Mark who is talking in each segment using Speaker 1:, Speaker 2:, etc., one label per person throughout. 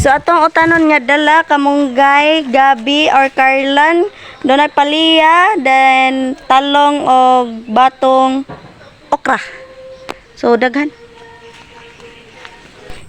Speaker 1: So atong utanon nga dala kamunggay, gabi or karlan, doon ay palya, then talong o batong okra. So daghan.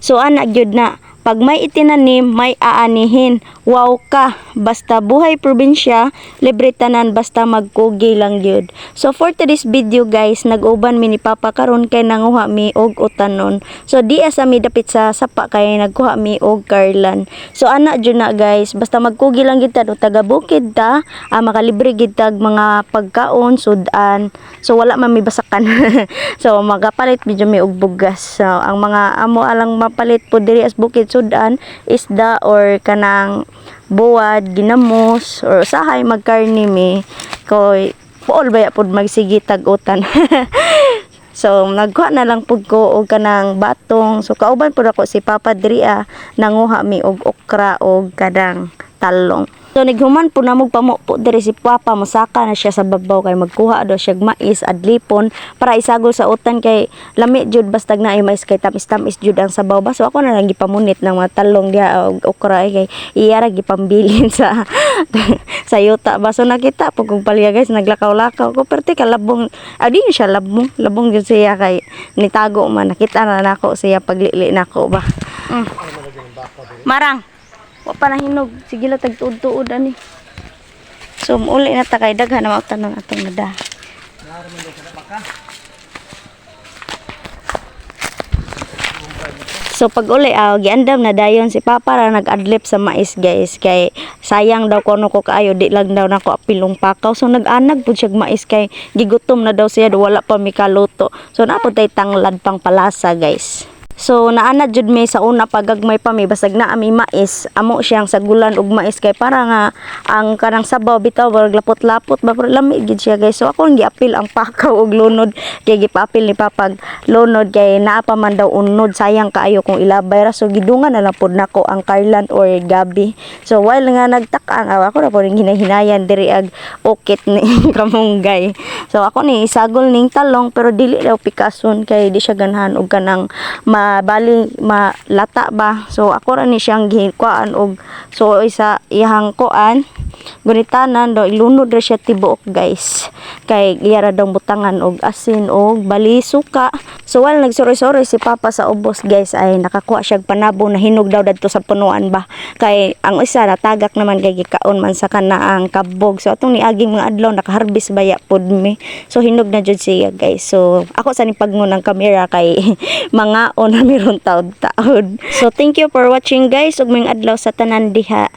Speaker 1: So ana gyud na pag may itinanim, may aanihin. Wow ka, basta buhay probinsya, libre tanan basta magkugi lang gyud. So for today's video guys, nag-uban mi ni Papa karon kay nanguha mi og utanon. So di asa mi dapit sa sapa kay nagkuha mi og karlan. So ana jud na guys, basta magkugi lang gyud ta do taga bukid ta, makalibre gyud tag mga pagkaon, sudan. So wala man mi basakan. So magapalit medyo mi og bugas. So ang mga amo alang mapalit po diri as bukid sudan, isda or kanang buwad, ginamos or usahay magkarni mi koy puol baya pud magsigi tag-utan. So nagkuha na lang pud ko og kanang batong. So kauban pud ako si Papa diri nanguha mi og okra og kadang talong. So naghuman po na magpamupo diri si Papa, mosaka na siya sa babaw kay magkuha daw siya mais adlipon para isagol sa utan kay lami jud basta na mais kay tamis-tamis jud ang sabaw ba. So ako na lang gipamunit ng mga talong dia og okra kay iyara gipambilin sa sa yuta ba. So nakita po kung palya guys naglakaw-lakaw ko perti kalabong adi siya labong jud siya kay nitago man nakita na nako siya paglili nako ba. Marang wa pa nahinog, sige lang tagtuod-tuod ani. So uli na ta kay daghan na mautan atong nada. So pag uli giandam na dayon si Papa ra nag-adlip sa mais guys kay sayang daw kuno ko kaayo di lang daw nako apilong pakaw. So nag-anag pud siya mais kay gigutom na daw siya wala pa mi kaluto. So napod tay tanglad pang palasa guys. So naana jud mi sa una pagagmay pa mi basag na ami mais amo siyang sagulan og mais kay para nga ang kanang sabaw bitaw barag lapot-lapot ba pero lami gid siya guys. So ako ang giapil ang pakaw og lunod kay gipapil ni Papag lunod kay naa pa man daw unod sayang kaayo kung ilabay ra. So gidungan na lang pud nako ang karlan or gabi. So while nga nagtak-ang ako ra pud hinahinayan diri ag okit ni kamunggay. So ako ni isagol ning talong pero dili daw pikason kay di siya ganahan og kanang bali malata ba. So ako ra ni siyang gikuan og so isa iyang kuan gunitanan daw ilunod ra siya tibuok guys kay iyara daw butangan og asin og bali suka. So while nagsoroy-soroy si Papa sa ubos guys ay nakakuha siya panabo na hinog daw dadto sa punuan ba kay ang isa natagak naman kay gikaon man sa kanaang kabog. So atong niaging mga adlaw nakaharbis baya pod mi. So hinog na jud siya guys. So ako sa ni pagngon ng kamera kay mga on meron taod-taod. So thank you for watching guys ug may adlaw sa tanan diha.